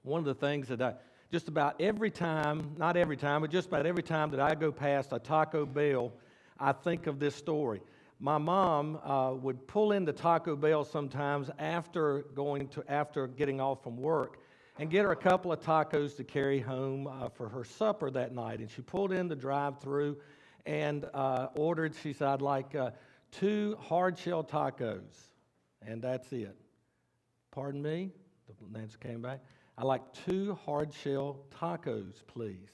One of the things that just about every time, not every time, but just about every time that I go past a Taco Bell, I think of this story. My mom would pull into Taco Bell sometimes after getting off from work and get her a couple of tacos to carry home for her supper that night. And she pulled in the drive-through and ordered, she said, I'd like 2 hard-shell tacos, and that's it. Pardon me? The answer came back. I'd like 2 hard-shell tacos, please.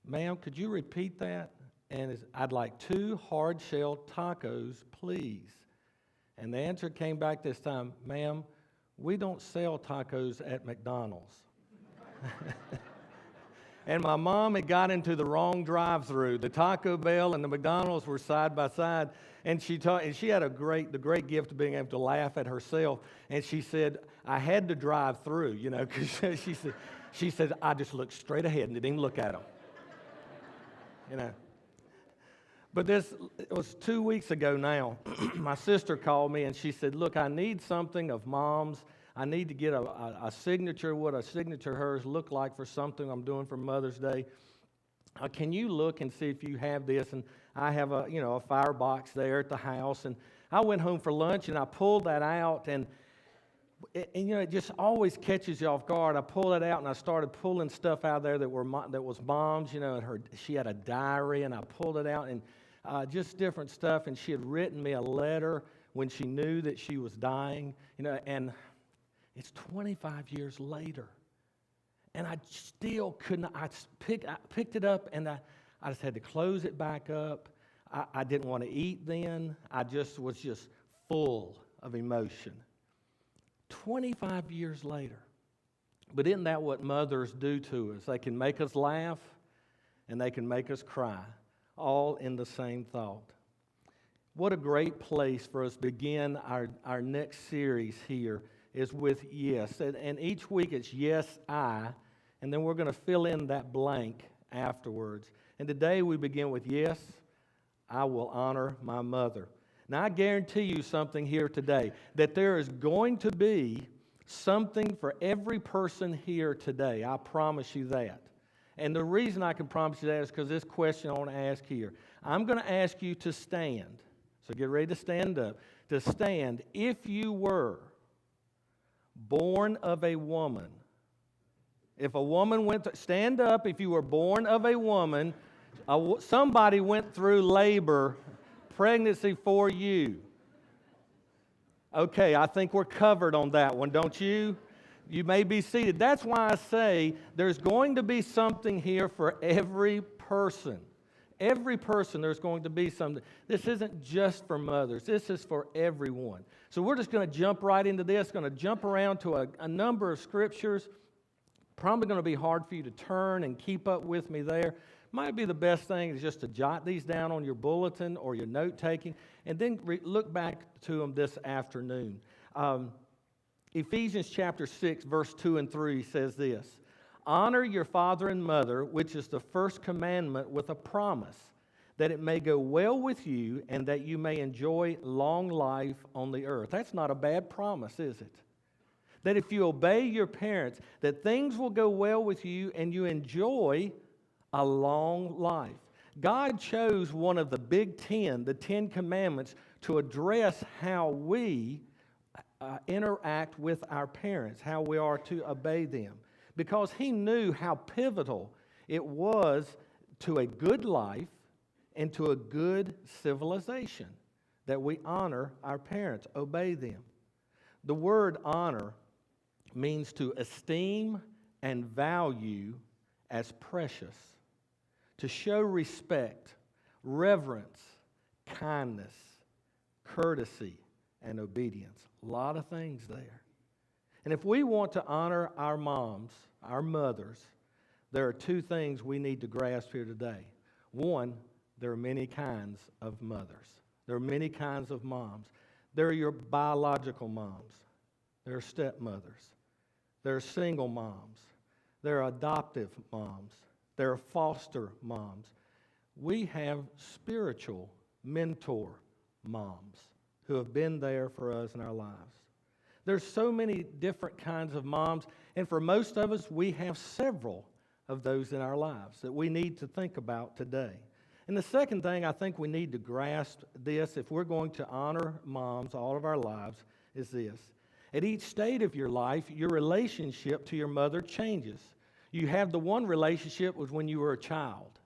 Ma'am, could you repeat that? And I'd like 2 hard-shell tacos, please. And the answer came back this time, ma'am, we don't sell tacos at McDonald's. And my mom had got into the wrong drive-through. The Taco Bell and the McDonald's were side by side, and she had the great gift of being able to laugh at herself. And she said, "I had to drive through, because she said I just looked straight ahead and didn't even look at them, But it was 2 weeks ago now. My sister called me and she said, "Look, I need something of Mom's. I need to get a signature, what a signature hers look like for something I'm doing for Mother's Day. Can you look and see if you have this?" And I have a firebox there at the house. And I went home for lunch and I pulled that out, and it just always catches you off guard. I pulled it out and I started pulling stuff out there that was Mom's. She had a diary, and I pulled it out and just different stuff. And she had written me a letter when she knew that she was dying. And it's 25 years later, and I still couldn't. I picked it up, and I just had to close it back up. I didn't want to eat then. I was just full of emotion. 25 years later. But isn't that what mothers do to us? They can make us laugh, and they can make us cry, all in the same thought. What a great place for us to begin our next series here is with yes. And each week it's yes, I, and then we're going to fill in that blank afterwards. And today we begin with yes, I will honor my mother. Now I guarantee you something here today, that there is going to be something for every person here today. I promise you that. And the reason I can promise you that is because this question I want to ask here. I'm going to ask you to stand. So get ready to stand up. To stand if you were born of a woman. If a woman stand up if you were born of a woman, somebody went through labor, pregnancy for you. Okay, I think we're covered on that one, don't you? You may be seated. That's why I say there's going to be something here for every person. Every person, there's going to be something. This isn't just for mothers. This is for everyone. So we're just going to jump right into this. Going to jump around to a number of scriptures. Probably going to be hard for you to turn and keep up with me there. Might be the best thing is just to jot these down on your bulletin or your note-taking, and then look back to them this afternoon. Ephesians chapter 6, verse 2 and 3 says this: "Honor your father and mother, which is the first commandment with a promise, that it may go well with you and that you may enjoy long life on the earth." That's not a bad promise, is it? That if you obey your parents, that things will go well with you and you enjoy a long life. God chose one of the big 10, the 10 commandments, to address how we interact with our parents, how we are to obey them. Because he knew how pivotal it was to a good life and to a good civilization, that we honor our parents, obey them. The word honor means to esteem and value as precious, to show respect, reverence, kindness, courtesy, and obedience. A lot of things there. And if we want to honor our moms, our mothers, there are 2 things we need to grasp here today. One, there are many kinds of mothers. There are many kinds of moms. There are your biological moms. There are stepmothers. There are single moms. There are adoptive moms. There are foster moms. We have spiritual mentor moms who have been there for us in our lives. There's so many different kinds of moms, And for most of us, we have several of those in our lives that we need to think about today. And the second thing I think we need to grasp this, if we're going to honor moms all of our lives, is this. At each state of your life, your relationship to your mother changes. You have the one relationship was when you were a child,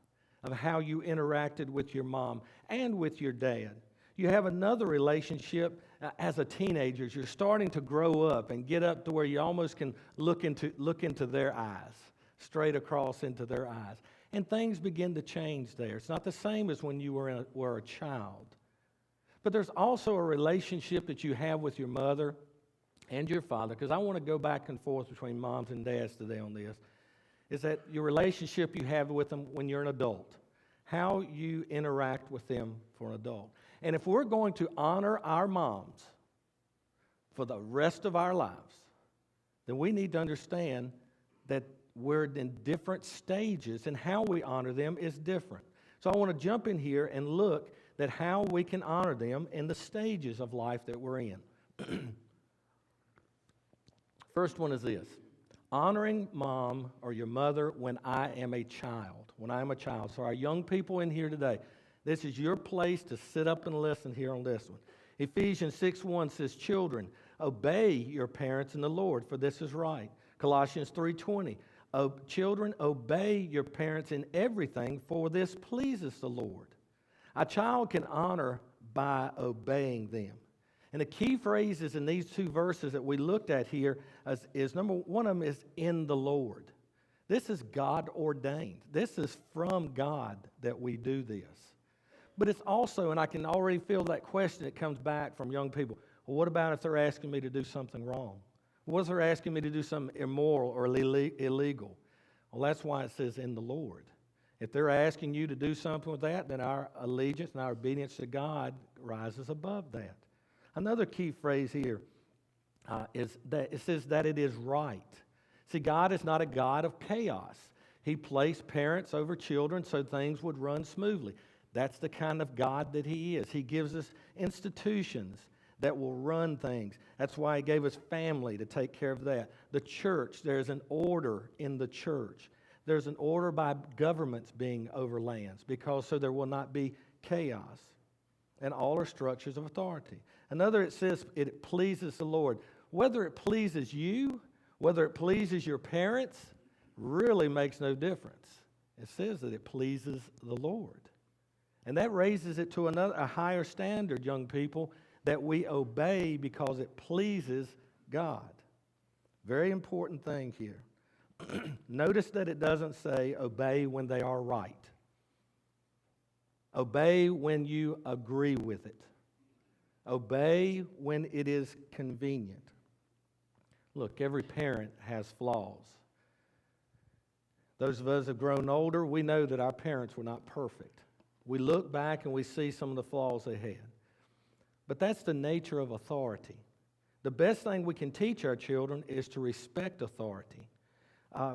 of how you interacted with your mom and with your dad. You have another relationship as a teenager. You're starting to grow up and get up to where you almost can look into their eyes, straight across into their eyes. And things begin to change there. It's not the same as when you were a child. But there's also a relationship that you have with your mother and your father, because I want to go back and forth between moms and dads today on this, is that your relationship you have with them when you're an adult, how you interact with them for an adult. And if we're going to honor our moms for the rest of our lives, then we need to understand that we're in different stages, and how we honor them is different. So I want to jump in here and look at how we can honor them in the stages of life that we're in. First one is this: honoring mom or your mother when I am a child. When I am a child. So our young people in here today, this is your place to sit up and listen here on this one. Ephesians 6:1 says, children, obey your parents in the Lord, for this is right. Colossians 3:20, children, obey your parents in everything, for this pleases the Lord. A child can honor by obeying them. And the key phrases in these two verses that we looked at here is number one of them is in the Lord. This is God ordained. This is from God that we do this. But it's also, and I can already feel that question that comes back from young people, well, what about if they're asking me to do something wrong? What if they're asking me to do something immoral or illegal? Well, that's why it says in the Lord. If they're asking you to do something with that, then our allegiance and our obedience to God rises above that. Another key phrase here is that it says that it is right. See, God is not a God of chaos. He placed parents over children so things would run smoothly. That's the kind of God that He is. He gives us institutions that will run things. That's why He gave us family to take care of that. The church, there's an order in the church. There's an order by governments being over lands, because so there will not be chaos. And all are structures of authority. Another, it says it pleases the Lord. Whether it pleases you, whether it pleases your parents, really makes no difference. It says that it pleases the Lord. And that raises it to a higher standard, young people, that we obey because it pleases God. Very important thing here. Notice that it doesn't say obey when they are right. Obey when you agree with it. Obey when it is convenient. Look, every parent has flaws. Those of us who have grown older, we know that our parents were not perfect. We look back and we see some of the flaws they had. But that's the nature of authority. The best thing we can teach our children is to respect authority.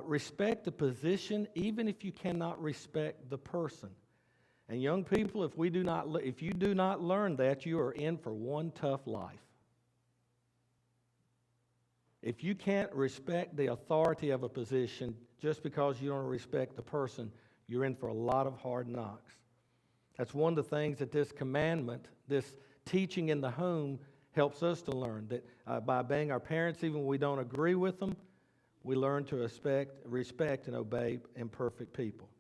Respect the position, even if you cannot respect the person. And young people, if you do not learn that, you are in for one tough life. If you can't respect the authority of a position just because you don't respect the person, you're in for a lot of hard knocks. That's one of the things that this commandment, this teaching in the home, helps us to learn. That by obeying our parents, even when we don't agree with them, we learn to respect and obey imperfect people.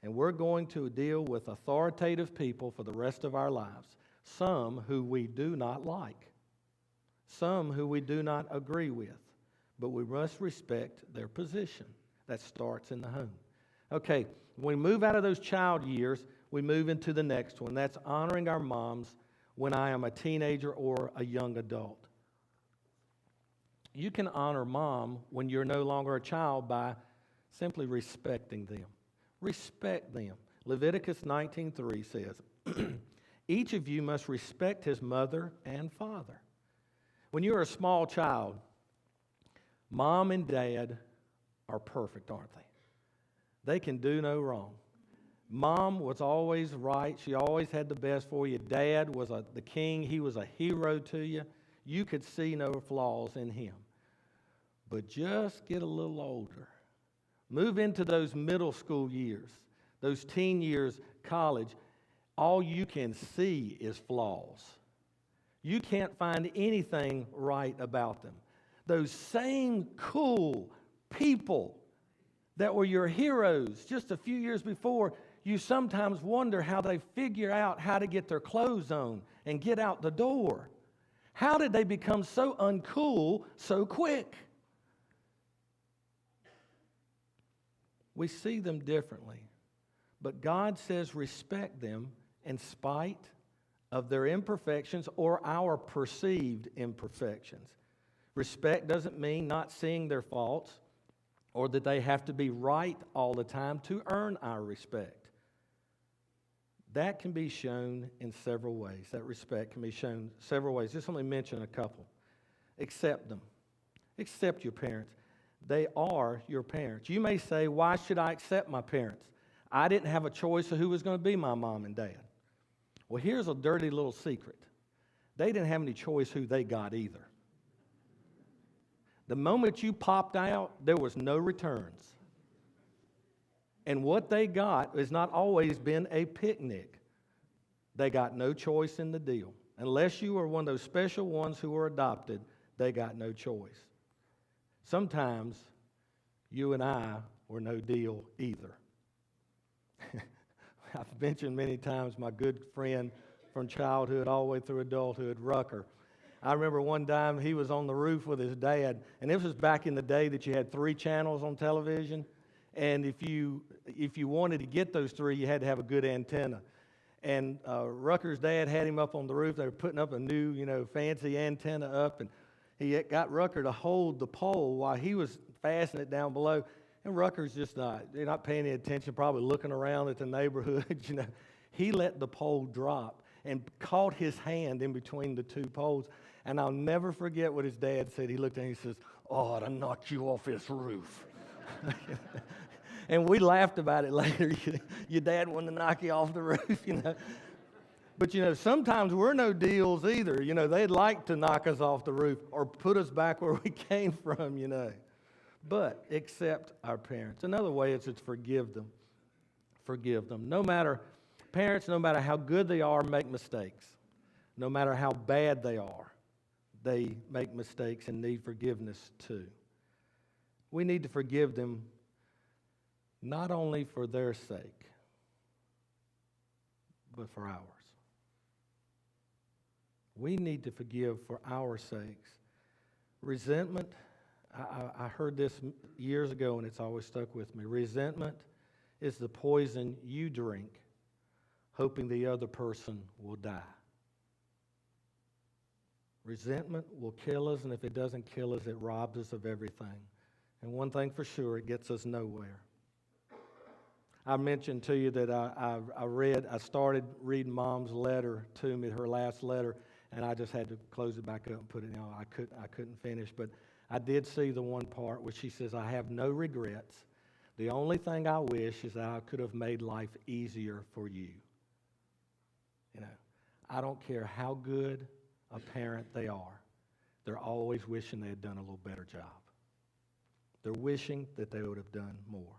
And we're going to deal with authoritative people for the rest of our lives. Some who we do not like. Some who we do not agree with. But we must respect their position. That starts in the home. Okay, when we move out of those child years, we move into the next one. That's honoring our moms when I am a teenager or a young adult. You can honor mom when you're no longer a child by simply respecting them. Respect them. Leviticus 19:3 says, each of you must respect his mother and father. When you're a small child, mom and dad are perfect, aren't they? They can do no wrong. Mom was always right. She always had the best for you. Dad was the king. He was a hero to you. You could see no flaws in him. But just get a little older. Move into those middle school years, those teen years, college. All you can see is flaws. You can't find anything right about them. Those same cool people that were your heroes just a few years before, you sometimes wonder how they figure out how to get their clothes on and get out the door. How did they become so uncool so quick? We see them differently, but God says respect them in spite of their imperfections or our perceived imperfections. Respect doesn't mean not seeing their faults or that they have to be right all the time to earn our respect. That can be shown in several ways. That respect can be shown several ways. Just let me mention a couple. Accept them. Accept your parents. They are your parents. You may say, why should I accept my parents? I didn't have a choice of who was going to be my mom and dad. Well, here's a dirty little secret. They didn't have any choice who they got either. The moment you popped out, there was no returns. And what they got has not always been a picnic. They got no choice in the deal. Unless you were one of those special ones who were adopted, they got no choice. Sometimes you and I were no deal either. I've mentioned many times my good friend from childhood all the way through adulthood, Rucker. I remember one time he was on the roof with his dad, and this was back in the day that you had 3 channels on television, and if you wanted to get those 3, you had to have a good antenna. And Rucker's dad had him up on the roof. They were putting up a new, fancy antenna up, and he got Rucker to hold the pole while he was fastening it down below. And Rucker's just they're not paying any attention, probably looking around at the neighborhood. He let the pole drop and caught his hand in between the 2 poles. And I'll never forget what his dad said. He looked at him and he says, "Oh, to knock you off this roof." And we laughed about it later. Your dad wanted to knock you off the roof, But, sometimes we're no deals either. They'd like to knock us off the roof or put us back where we came from, But accept our parents. Another way is to forgive them. Forgive them. Parents, no matter how good they are, make mistakes. No matter how bad they make mistakes and need forgiveness too. We need to forgive them not only for their sake, but for ours. We need to forgive for our sakes. Resentment, I heard this years ago and it's always stuck with me. Resentment is the poison you drink, hoping the other person will die. Resentment will kill us, and if it doesn't kill us, it robs us of everything. And one thing for sure, it gets us nowhere. I mentioned to you that I started reading Mom's letter to me, her last letter, and I just had to close it back up and put it in. I couldn't finish, but I did see the one part where she says, "I have no regrets. The only thing I wish is that I could have made life easier for you." I don't care how good a parent they are. They're always wishing they had done a little better job. They're wishing that they would have done more.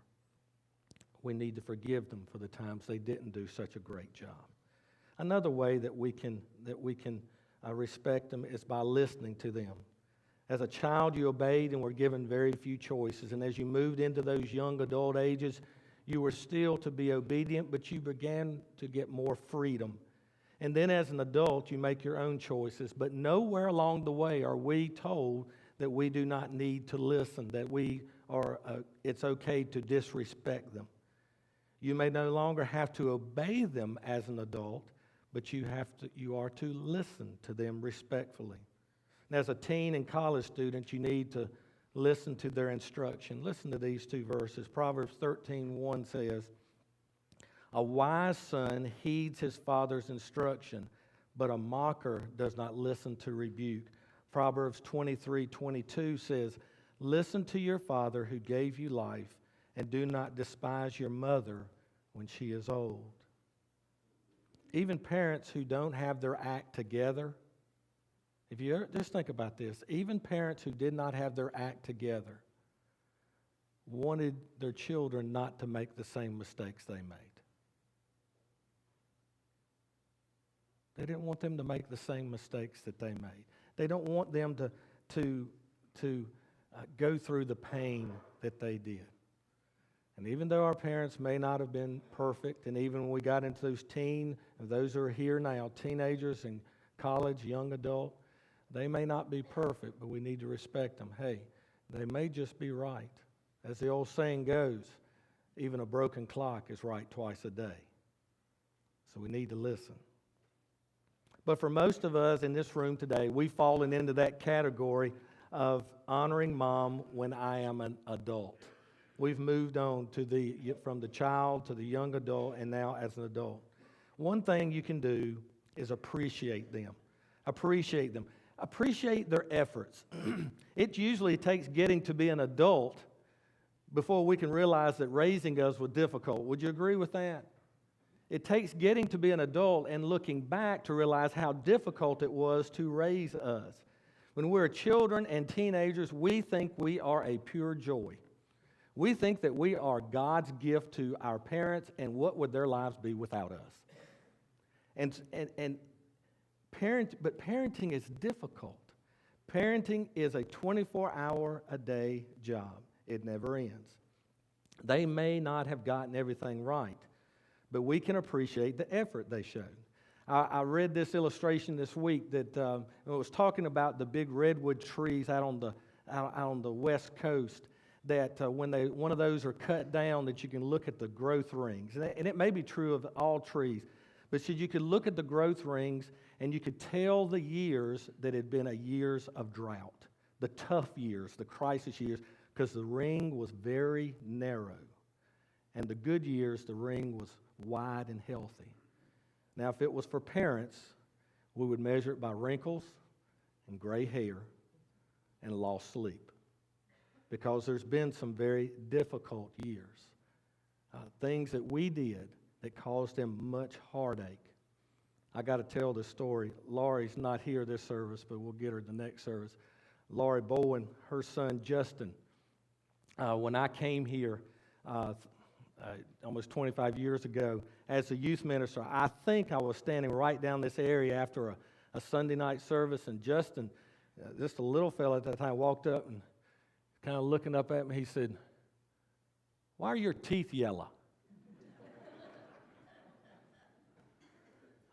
We need to forgive them for the times they didn't do such a great job. Another way that we can respect them is by listening to them. As a child, you obeyed and were given very few choices. And as you moved into those young adult ages, you were still to be obedient, but you began to get more freedom. And then as an adult, you make your own choices. But nowhere along the way are we told that we do not need to listen, that it's okay to disrespect them. You may no longer have to obey them as an adult, but you are to listen to them respectfully. And as a teen and college student, you need to listen to their instruction. Listen to these 2 verses. Proverbs 13:1 says, "A wise son heeds his father's instruction, but a mocker does not listen to rebuke." Proverbs 23:22 says, "Listen to your father who gave you life, and do not despise your mother when she is old." Even parents who don't have their act together, If you just think about this, even parents who did not have their act together wanted their children not to make the same mistakes they made. They didn't want them to make the same mistakes that they made. They don't want them to go through the pain that they did. And even though our parents may not have been perfect, and even when we got into those who are here now, teenagers and college, young adult, they may not be perfect, but we need to respect them. Hey, they may just be right. As the old saying goes, even a broken clock is right twice a day. So we need to listen. But for most of us in this room today, we've fallen into that category of honoring mom when I am an adult. We've moved on from the child to the young adult and now as an adult. One thing you can do is appreciate them. Appreciate them. Appreciate their efforts. It usually takes getting to be an adult before we can realize that raising us was difficult. Would you agree with that? It takes getting to be an adult and looking back to realize how difficult it was to raise us. When we're children and teenagers, we think we are a pure joy. We think that we are God's gift to our parents, and what would their lives be without us? But parenting is difficult. Parenting is a 24-hour-a-day job. It never ends. They may not have gotten everything right, but we can appreciate the effort they showed. I read this illustration this week that it was talking about the big redwood trees out on the west coast, that when one of those are cut down, that you can look at the growth rings. And it may be true of all trees, but you could look at the growth rings and you could tell the years that had been years of drought, the tough years, the crisis years, because the ring was very narrow. And the good years, the ring was wide and healthy. Now, if it was for parents, we would measure it by wrinkles and gray hair and lost sleep, because there's been some very difficult years, things that we did that caused them much heartache. I got to tell this story. Laurie's not here this service, but we'll get her the next service. Laurie Bowen, her son Justin, when I came here almost 25 years ago as a youth minister, I think I was standing right down this area after a Sunday night service, and Justin, just a little fella at that time, walked up and kind of looking up at me. He said, "Why are your teeth yellow?"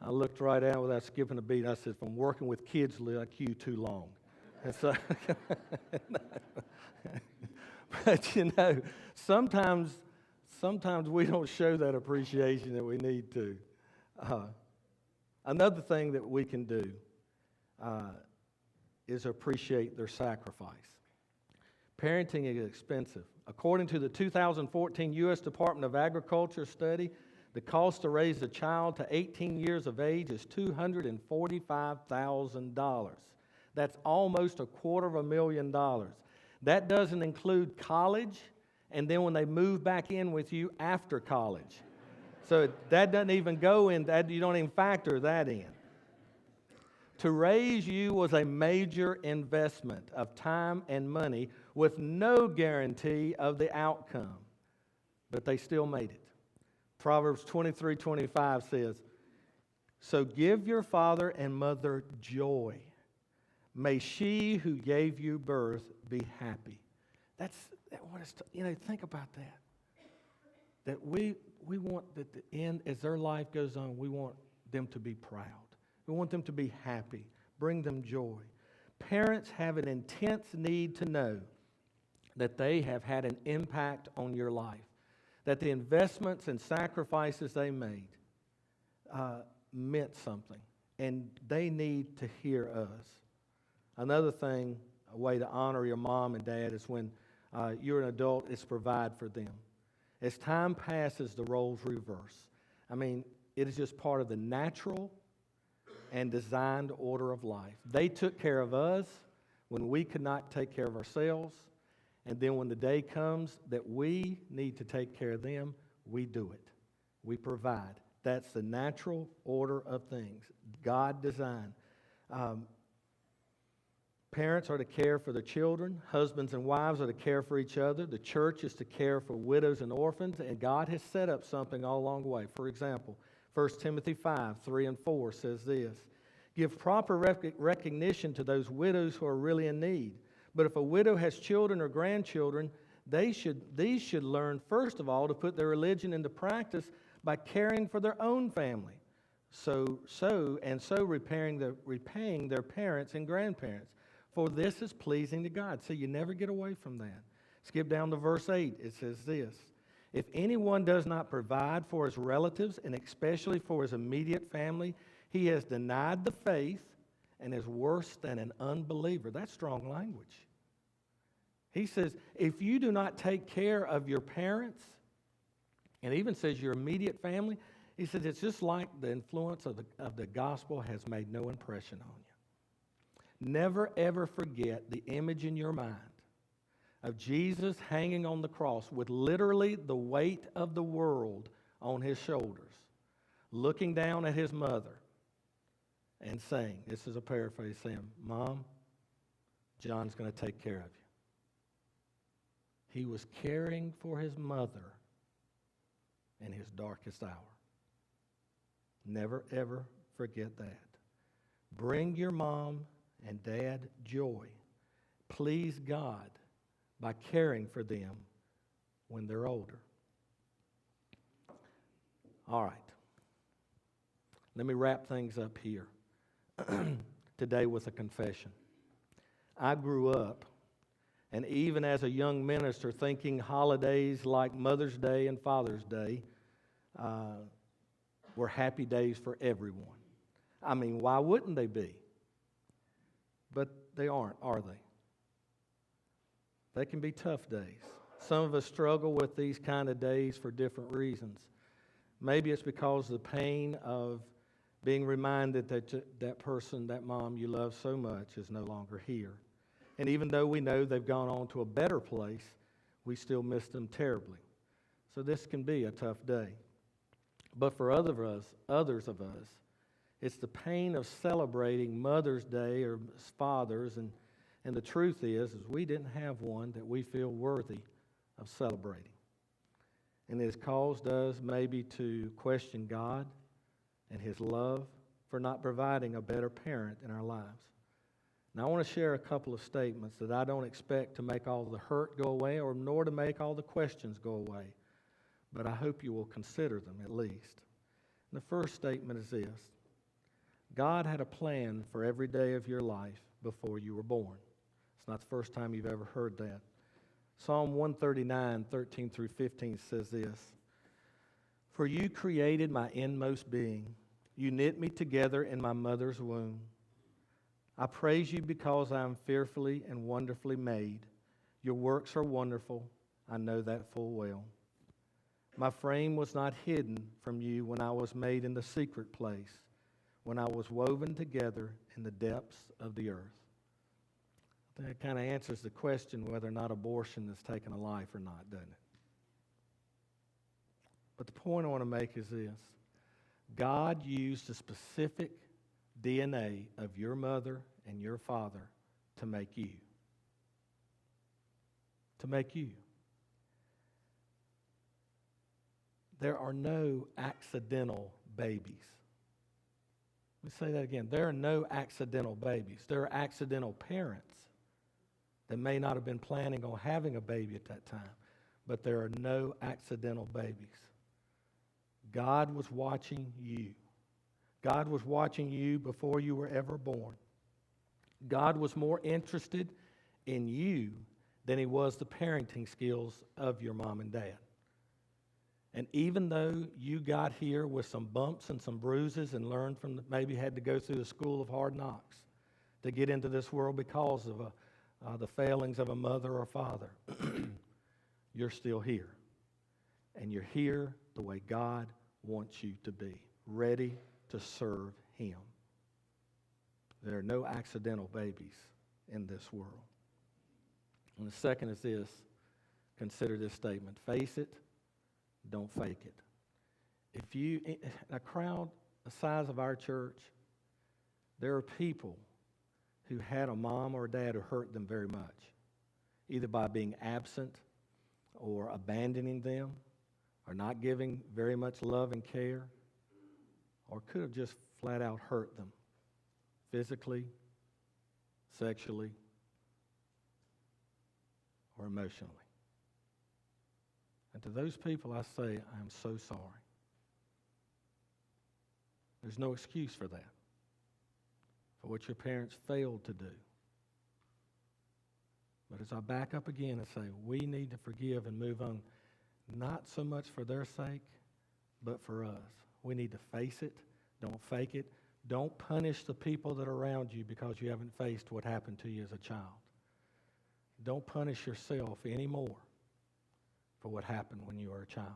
I looked right at him without skipping a beat. I said, "From working with kids like you too long." And so, but you know, sometimes we don't show that appreciation that we need to. Another thing that we can do is appreciate their sacrifice. Parenting is expensive. According to the 2014 U.S. Department of Agriculture study, the cost to raise a child to 18 years of age is $245,000. That's almost $250,000. That doesn't include college, and then when they move back in with you after college. So that doesn't even go in, that you don't even factor that in. To raise you was a major investment of time and money with no guarantee of the outcome, but they still made it. Proverbs 23:25 says, "So give your father and mother joy. May she who gave you birth be happy." Think about that. That we want at the end, as their life goes on, we want them to be proud. We want them to be happy. Bring them joy. Parents have an intense need to know that they have had an impact on your life, that the investments and sacrifices they made meant something, and they need to hear us. Another thing, a way to honor your mom and dad, is when you're an adult, is provide for them. As time passes, the roles reverse. I mean, it is just part of the natural and designed order of life. They took care of us when we could not take care of ourselves, and then when the day comes that we need to take care of them, we do it. We provide. That's the natural order of things. God designed. Parents are to care for their children. Husbands and wives are to care for each other. The church is to care for widows and orphans. And God has set up something all along the way. For example, 1 Timothy 5, 3 and 4 says this. Give proper recognition to those widows who are really in need. But if a widow has children or grandchildren, these should learn, first of all, to put their religion into practice by caring for their own family. So repaying their parents and grandparents. For this is pleasing to God. So you never get away from that. Skip down to verse 8. It says this. If anyone does not provide for his relatives, and especially for his immediate family, he has denied the faith and is worse than an unbeliever. That's strong language. He says, if you do not take care of your parents, and even says your immediate family, he says it's just like the influence of the gospel has made no impression on you. Never ever forget the image in your mind of Jesus hanging on the cross with literally the weight of the world on his shoulders, looking down at his mother and saying, this is a paraphrase, saying, Mom, John's going to take care of you. He was caring for his mother in his darkest hour. Never, ever forget that. Bring your mom and dad joy. Please God by caring for them when they're older. All right. Let me wrap things up here today with a confession. I grew up, and even as a young minister, thinking holidays like Mother's Day and Father's Day were happy days for everyone. I mean, why wouldn't they be? But they aren't, are they? They can be tough days. Some of us struggle with these kind of days for different reasons. Maybe it's because of the pain of being reminded that that person, that mom you love so much is no longer here. And even though we know they've gone on to a better place, we still miss them terribly. So this can be a tough day. But for others of us, it's the pain of celebrating Mother's Day or Father's, and the truth is we didn't have one that we feel worthy of celebrating. And it has caused us maybe to question God and His love for not providing a better parent in our lives. Now, I want to share a couple of statements that I don't expect to make all the hurt go away or nor to make all the questions go away, but I hope you will consider them at least. And the first statement is this. God had a plan for every day of your life before you were born. It's not the first time you've ever heard that. Psalm 139, 13 through 15 says this. For you created my inmost being. You knit me together in my mother's womb. I praise you because I am fearfully and wonderfully made. Your works are wonderful. I know that full well. My frame was not hidden from you when I was made in the secret place, when I was woven together in the depths of the earth. That kind of answers the question whether or not abortion has taken a life or not, doesn't it? But the point I want to make is this. God used the specific DNA of your mother and your father to make you. To make you. There are no accidental babies. Let me say that again. There are no accidental babies. There are accidental parents that may not have been planning on having a baby at that time, but there are no accidental babies. God was watching you. God was watching you before you were ever born. God was more interested in you than He was the parenting skills of your mom and dad. And even though you got here with some bumps and some bruises and learned from, maybe had to go through the school of hard knocks to get into this world because of the failings of a mother or father, you're still here. And you're here the way God wants you to be, ready to serve Him. There are no accidental babies in this world. And the second is this. Consider this statement. Face it. Don't fake it. If you, in a crowd the size of our church, there are people who had a mom or a dad who hurt them very much, either by being absent or abandoning them or not giving very much love and care, or could have just flat out hurt them physically, sexually, or emotionally. And to those people, I say, I am so sorry. There's no excuse for that, for what your parents failed to do. But as I back up again and say, we need to forgive and move on, not so much for their sake, but for us. We need to face it. Don't fake it. Don't punish the people that are around you because you haven't faced what happened to you as a child. Don't punish yourself anymore for what happened when you were a child.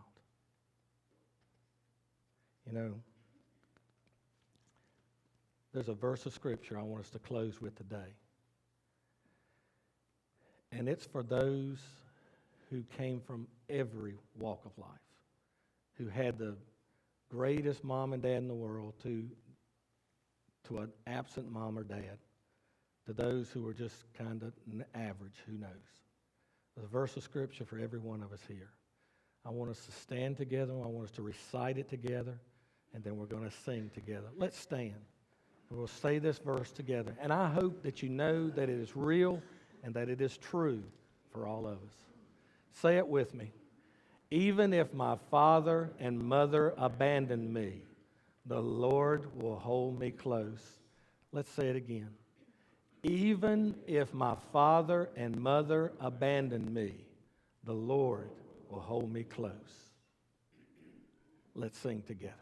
You know, there's a verse of Scripture I want us to close with today. And it's for those who came from every walk of life, who had the greatest mom and dad in the world to an absent mom or dad, to those who were just kind of average, who knows. There's a verse of Scripture for every one of us here. I want us to stand together. I want us to recite it together, and then we're going to sing together. Let's stand, and we'll say this verse together. And I hope that you know that it is real and that it is true for all of us. Say it with me. Even if my father and mother abandon me, the Lord will hold me close. Let's say it again. Even if my father and mother abandon me, the Lord will hold me close. Let's sing together.